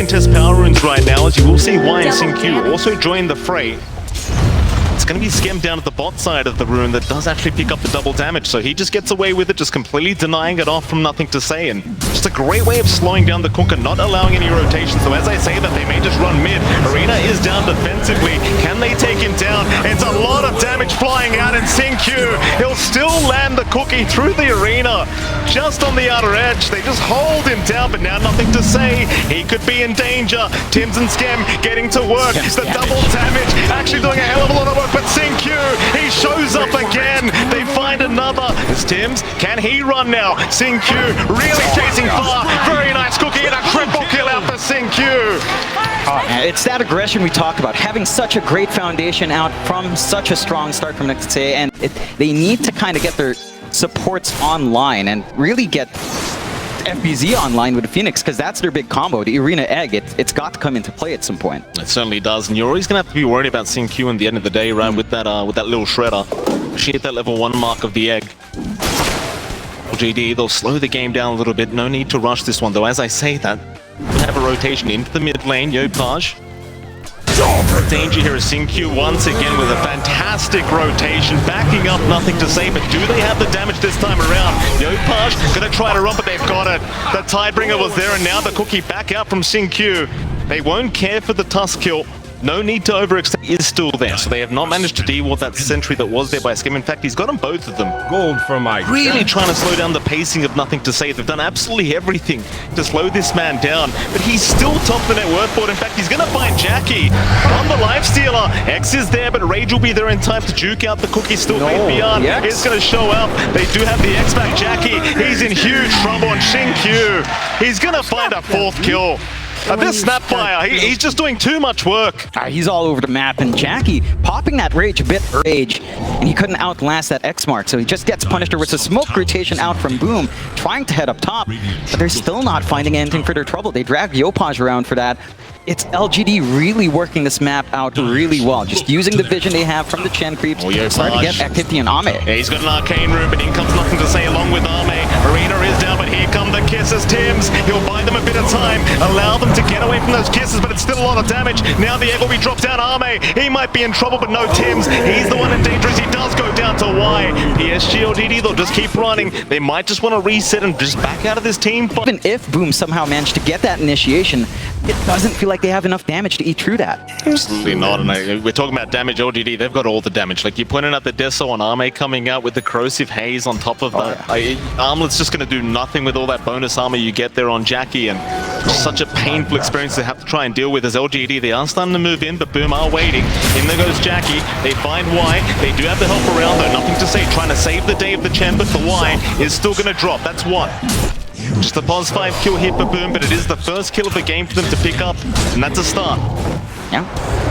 contest power runes right now, as you will see Y and SynQ also join the fray. It's going to be skimmed down at the bot side of the rune that does actually pick up the double damage, so he just gets away with it, just completely denying it off from nothing to say, and just a great way of slowing down the Kunkka, not allowing any rotation. So as I say that, they may just run mid. Arena is down defensively. Can they take him down? It's a lot of damage flying out, and SynQ, he'll still land the cookie through the arena, just on the outer edge. They just hold him down, but now nothing to say. He could be in danger. Tims and Skem getting to work. The double damage, actually doing a hell of a lot of work. But SynQ, he shows up again. They find another. It's Tims. Can he run now? SynQ really chasing far. Very nice cookie and a triple kill out for SynQ. It's that aggression we talked about, having such a great foundation out from such a strong start from next day, and they need to kind of get their supports online and really get FBZ online with the Phoenix, because that's their big combo. The Arena Egg, it's got to come into play at some point. It certainly does, and you're always going to have to be worried about SynQ in the end of the day, right? With that little shredder. She hit that level 1 mark of the Egg. LGD, they'll slow the game down a little bit. No need to rush this one, though. As I say that, we'll have a rotation into the mid lane. Yopaj. Danger here is SynQ once again with a fantastic rotation, backing up, nothing to say, but do they have the damage this time around? Yopaj gonna try to run, but they've got it. The Tidebringer was there, and now the cookie back out from SynQ. They won't care for the Tusk kill. No need to overextend, is still there, so they have not managed to de-ward that sentry that was there by Skem. In fact, he's got them both of them. Gold for my really trying to slow down the pacing of nothing to say. They've done absolutely everything to slow this man down, but he's still top of the net worth board. In fact, he's gonna find Jackie on the lifestealer. X is there, but Rage will be there in time to juke out the cookie. Still made beyond. It's gonna show up. They do have the X back. Jackie, he's in huge trouble on SynQ. He's gonna find a 4th kill. This Snapfire, he's just doing too much work. He's all over the map, and Jackie popping that Rage a bit Rage, and he couldn't outlast that X mark, so he just gets punished. There was a smoke rotation out from Boom, trying to head up top, but they're still not finding anything for their trouble. They drag Yopaj around for that. It's LGD really working this map out really well, just using the vision they have from the Chen creeps, starting to get activity in Ame. Yeah, he's got an arcane room, but in comes nothing to say along with Ame. Arena is down, but here come the kisses. Tims, he'll buy them a bit of time, allow them to get away from those kisses, but it's still a lot of damage. Now the egg will be dropped down. Ame, he might be in trouble, but no Tims. He's the one in danger as he does go down to Y. PSG LGD, they'll just keep running. They might just want to reset and just back out of this team fight. Even if Boom somehow managed to get that initiation, it doesn't feel like they have enough damage to eat through that. Absolutely not. And we're talking about damage. LGD, they've got all the damage. Like, you pointed out the Deso on Ame coming out with the corrosive haze on top of that. Armlet's just going to do nothing with all that bonus armor you get there on Jackie, and such a painful experience to have to try and deal with as LGD. They are starting to move in, but Boom are waiting. In there goes Jackie. They find Y. They do have the help around, though. Nothing to say. Trying to save the day of the Chen, but the Y is still going to drop. That's one. Just a pos 5 kill hit for Boom, but it is the first kill of the game for them to pick up, and that's a start. Yeah,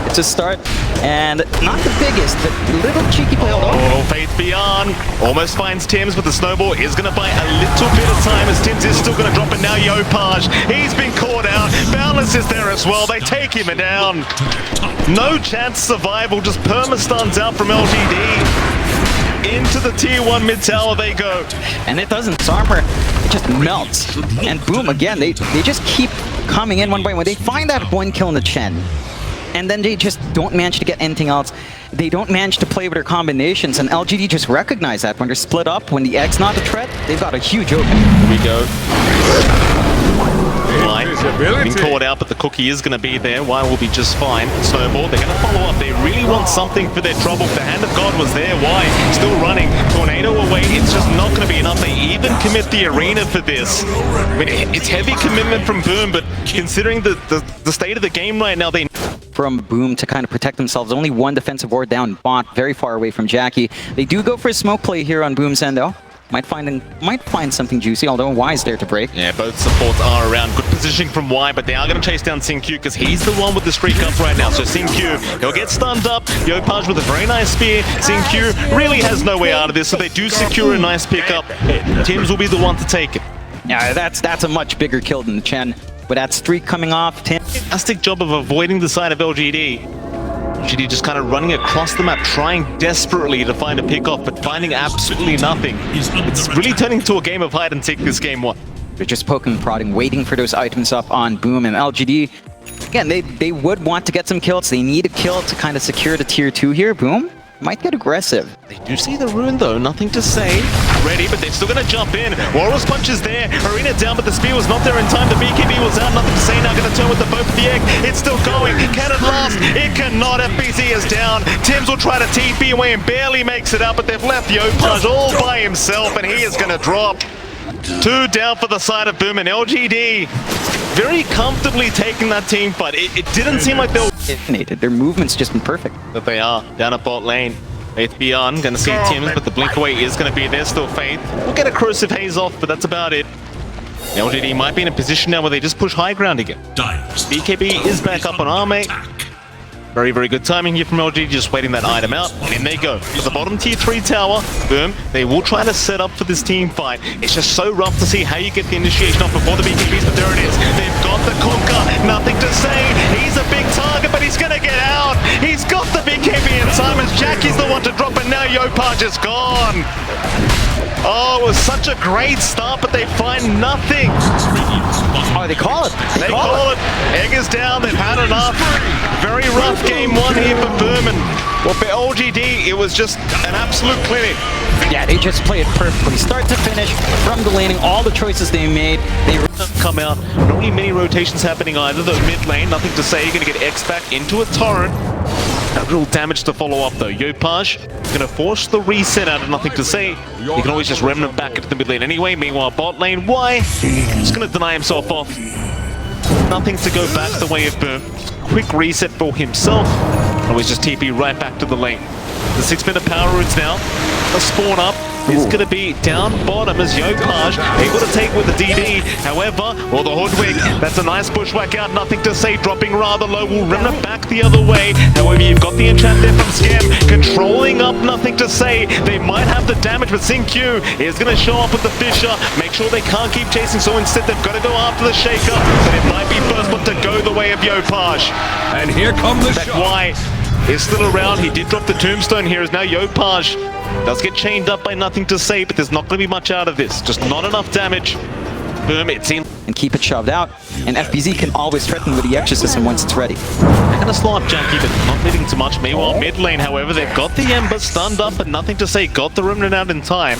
it's a start, and not the biggest, but little cheeky play. Oh, Faith Beyond almost finds Tims, but the snowball is going to buy a little bit of time as Tims is still going to drop it now. Yopaj, he's been caught out. Boundless is there as well. They take him down. No chance survival, just perma-stuns out from LGD. Into the tier 1 mid tower they go. And it doesn't. His armor just melts. And Boom, again, they just keep coming in one by one. They find that 1 kill in the Chen, and then they just don't manage to get anything else. They don't manage to play with their combinations, and LGD just recognize that when they're split up, when the Egg's not a threat, they've got a huge open. Here we go. Being caught out, but the cookie is going to be there. Y will be just fine. Snowball, they're going to follow up. They really want something for their trouble. The hand of God was there. Y still running. Tornado away. It's just not going to be enough. They even commit the arena for this. I mean, it's heavy commitment from Boom, but considering the state of the game right now, they... From Boom to kind of protect themselves. Only 1 defensive ward down bot, very far away from Jackie. They do go for a smoke play here on Boom's end, though. Might find something juicy, although Y's there to break. Yeah, both supports are around. Good positioning from Y, but they are going to chase down SynQ because he's the one with the streak up right now. So SynQ, he'll get stunned up. Yopaj with a very nice spear. SynQ really has no way out of this, so they do secure a nice pickup. Tims will be the one to take it. Yeah, that's a much bigger kill than the Chen. With that streak coming off, fantastic job of avoiding the side of LGD. LGD just kind of running across the map, trying desperately to find a pick-off, but finding absolutely nothing. It's really turning into a game of hide and seek this game one. They're just poking and prodding, waiting for those items up on Boom and LGD. Again, they would want to get some kills. They need a kill to kind of secure the tier 2 here. Boom might get aggressive. They do see the rune though, nothing to say. Ready, but they're still gonna jump in. Warriors punch is there, Arena down, but the spear was not there in time. The BKB was out, nothing to say. Now gonna turn with the bow for the egg. It's still going. Can it last? It cannot. FBZ is down. Tims will try to TP away and barely makes it out, but they've left Yopaj all by himself, and he is gonna drop. 2 down for the side of Boom, and LGD very comfortably taking that team fight. It didn't seem like they were Eliminated. Their movement's just been perfect. but they are down at bot lane. Faith beyond, gonna see Tims, but the blink away is gonna be there. Still Faith. We'll get a corrosive haze off, but that's about it. LGD might be in a position now where they just push high ground again. BKB is back up on Arme. Very, very good timing here from LGD, just waiting that item out, and in they go. For the bottom tier 3 tower, Boom, they will try to set up for this team fight. It's just so rough to see how you get the initiation off before the BKBs, but there it is. They've got the Conquer, nothing to say. He's a big target, but he's gonna get out. He's got the BKB in time as Jackie's the one to drop, and now Yopaj is gone. Oh, it was such a great start, but they find nothing. Oh, they call it. They call it. Egg is down. They've had enough. Very rough game 1 here for Boom. Well, for LGD, it was just an absolute clinic. Yeah, they just play it perfectly. Start to finish, from the laning, all the choices they made. They come out. Not really many rotations happening either. The mid lane, nothing to say. You're going to get X back into a torrent. That real damage to follow up though. Yopaj gonna force the reset out of nothing to say. He can always just remnant back into the mid lane anyway. Meanwhile, bot lane, why? He's gonna deny himself off. Nothing to go back the way of Boom. Quick reset for himself. Always just TP right back to the lane. The 6-minute power runes now. A spawn up is going to be down bottom as Yopaj able to take with the DD. However, the Hoodwink, that's a nice bushwhack out, nothing to say, dropping rather low, will remnant back the other way. However, you've got the enchant there from Scam, controlling up, nothing to say. They might have the damage, but Q is going to show up with the Fisher, make sure they can't keep chasing, so instead they've got to go after the Shaker, but it might be first one to go the way of Yopaj. And here come the shot. Why is still around. He did drop the tombstone here, as now Yopaj does get chained up by nothing to say, but there's not going to be much out of this. Just not enough damage. Boom, it seems. And keep it shoved out. And FBZ can always threaten with the Exorcism once it's ready. They're going to slow up Jackie, but not leading too much. Meanwhile, mid lane, however, they've got the Ember stunned up, but nothing to say. Got the Remnant out in time.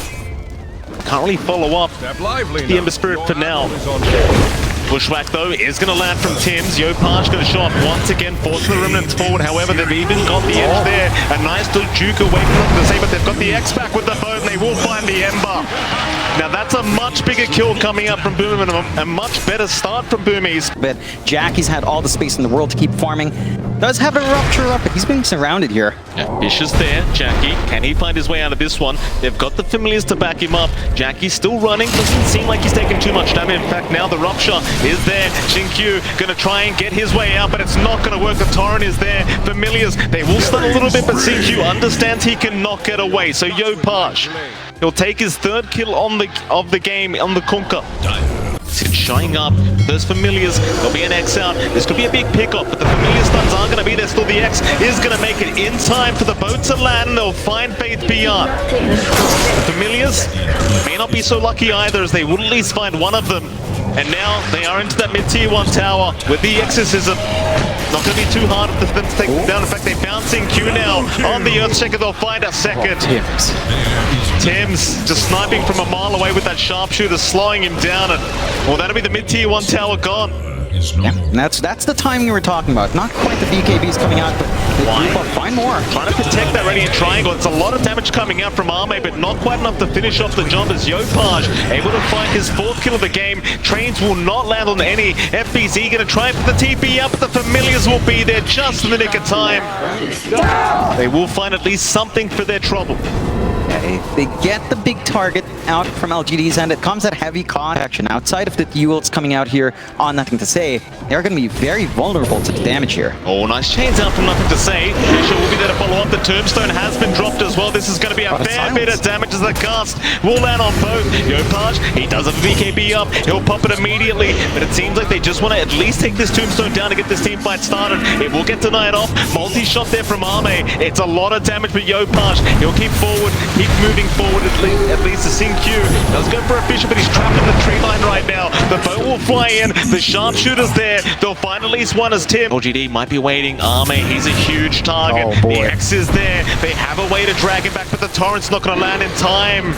Can't really follow up the Ember Spirit for now. Bushwhack though is going to land from Tims. Yopaj going to show up once again, forcing the Remnants forward. However, they've even got the edge there. A nice little juke away from nothing to say, but they've got the X back with the bow, and they will find the Ember. Now that's a much bigger kill coming up from Boom, and a much better start from Boomies. But Jackie's had all the space in the world to keep farming. Does have a rupture up, but he's being surrounded here. Yeah, Fish is there. Jackie, can he find his way out of this one? They've got the familiars to back him up. Jackie's still running, doesn't seem like he's taking too much damage. In fact, now the rupture is there. Q gonna try and get his way out, but it's not gonna work. The torrent is there. Familiars, they will stun a little bit, but Q understands he cannot get away. So Yopaj, he'll take his 3rd kill of the game on the Conquer. It's showing up. Those familiars, there'll be an X out. This could be a big pickup, but the familiar stuns aren't going to be there. Still, the X is going to make it in time for the boat to land, and they'll find Faith beyond. The familiars may not be so lucky either, as they will at least find one of them. And now they are into that mid-tier 1 tower with the Exorcism. Not going to be too hard for them to take them down. In fact, they're bouncing Q now on the Earthshaker. They'll find a second. Tims just sniping from a mile away with that sharpshooter, slowing him down. And well, that'll be the mid-tier 1 tower gone. Yeah, and that's the timing we were talking about. Not quite the BKBs coming out, but find more. Trying to protect that Radiant Triangle. It's a lot of damage coming out from Arme, but not quite enough to finish off the job as Yopaj able to find his 4th kill of the game. Trains will not land on any. FBZ going to try for the TP up, but the familiars will be there just in the nick of time. They will find at least something for their trouble. They get the big target out from LGD's end. It comes at heavy cost action. Outside of the duels coming out here on nothing to say, they're going to be very vulnerable to the damage here. Oh, nice chains out from nothing to say. Fisher will be there to follow up. The tombstone has been dropped as well. This is going to be a fair bit of damage as the cast will land on both. Yopaj, he does have a VKB up. He'll pop it immediately, but it seems like they just want to at least take this tombstone down to get this team fight started. It will get denied off. Multi-shot there from Arme. It's a lot of damage, but Yopaj, he'll keep forward. He keep moving forward at least the Q does go for a Fisher, but he's trapped in the tree line right now. The boat will fly in, the sharpshooter's there, they'll find at least one as Tim. LGD might be waiting, Arme, he's a huge target. Oh, boy. The X is there, they have a way to drag him back, but the torrent's not going to land in time.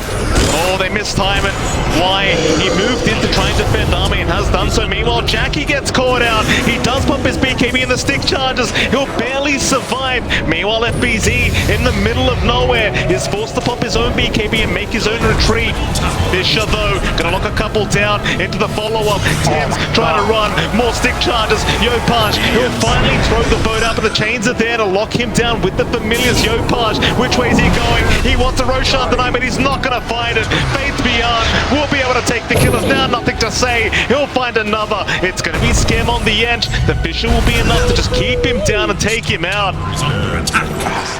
Oh, they mistime it. Why? He moved in to try and defend Arme and has done so. Meanwhile, Jackie gets caught out. He does pump his BKB in the stick charges. He'll barely survive. Meanwhile, FBZ in the middle of nowhere is forced to pop his own BKB and make his own retreat. Fisher, though, gonna lock a couple down into the follow-up. Tim's trying to run. More stick charges. Yopaj, he'll finally throw the boat out, but the chains are there to lock him down with the familiars. Yopaj, which way is he going? He wants a Roshan tonight, but he's not gonna find it. Faith Beyond will be able to take the killers. Now nothing to say. He'll find another. It's gonna be Skem on the edge. The Fisher will be enough to just keep him down and take him out.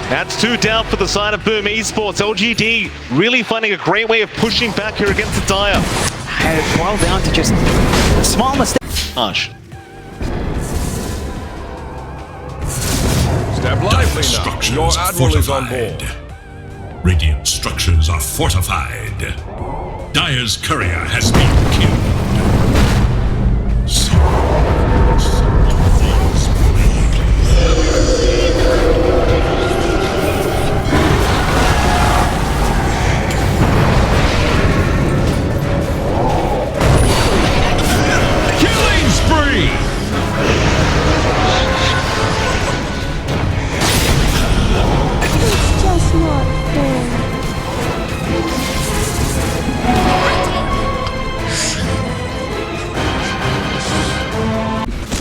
That's 2 down for the side of Boom Esports. LGD really finding a great way of pushing back here against the Dire. It boiled down to just a small mistake. Hush. Step lively now. Your admiral is on board. Radiant structures are fortified. Dire's courier has been killed. Killing spree! It's just not fair.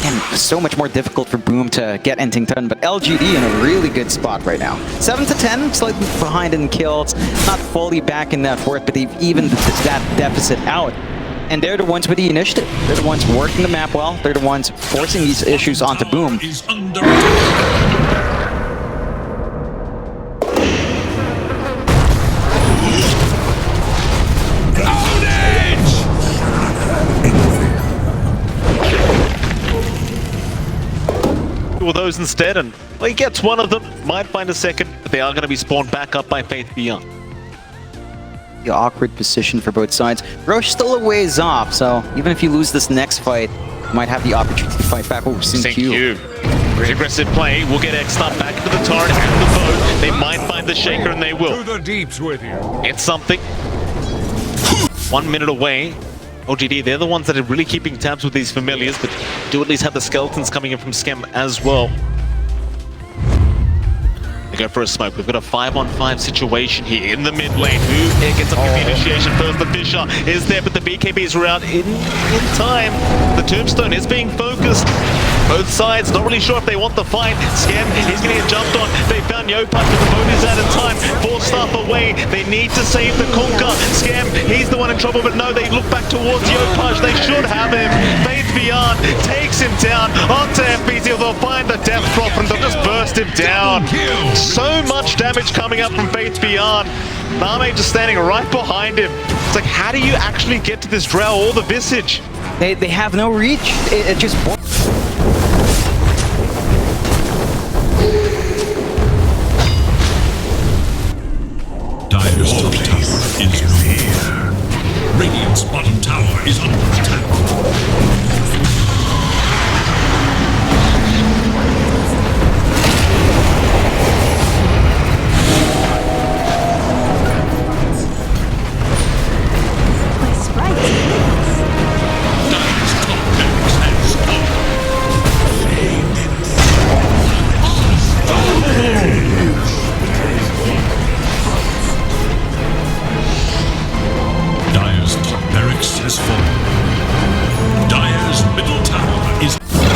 And so much more difficult for Boom to get anything done, but LGD in a really good spot right now. 7 to 10, slightly behind in kills, not fully back in that fourth, but they've evened that deficit out. And they're the ones with the initiative. They're the ones working the map well. They're the ones forcing these issues onto Boom. Is under attack. With those instead, and well, he gets one of them, might find a second, but they are going to be spawned back up by Faith Beyond. The awkward position for both sides. Roche still a ways off, so even if you lose this next fight, you might have the opportunity to fight back. Oh, Q. Very aggressive play. We'll get X up back into the torrent and the boat. They might find the shaker, and they To will. the deeps with you. It's something. 1 minute away. LGD, they're the ones that are really keeping tabs with these familiars, but do at least have the skeletons coming in from Skem as well. They go for a smoke. We've got a 5-on-5 situation here in the mid lane. Who gets up the initiation first? The Fisher is there, but the BKBs are out in time. The Tombstone is being focused. Both sides not really sure if they want the fight. Skem, he's going to get jumped on. They found Yopaj, but the boat is out in time. 4 staff away. They need to save the Conquer. Skem, he's the one in trouble, but no, they look back towards Yopaj. They should have him. Faith Beyond takes him down onto FBZ. They'll find the death drop and they'll just burst him down. So much damage coming up from Faith Beyond. Name just standing right behind him. It's like, how do you actually get to this drow or the Visage? They have no reach. It just... Dire's top tower is here. Radiant's bottom tower is under attack.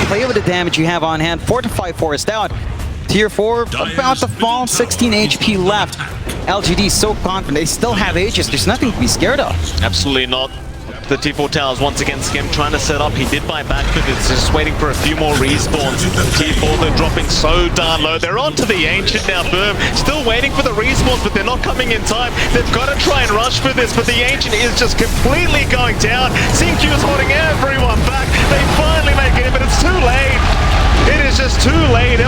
Play over the damage you have on hand. Fortify Forest out. Tier 4 about to fall. 16 HP left. LGD is so confident. They still have Aegis. There's nothing to be scared of. Absolutely not. The T4 towers once again. Skem trying to set up. He did buy back, but it's just waiting for a few more respawns. The T4, they're dropping so darn low. They're onto the Ancient now. Boom. Still waiting for the respawns, but they're not coming in time. They've got to try and rush for this, but the Ancient is just completely going down. CQ is holding everyone back. They finally make it in, but it's too late. It is just too late.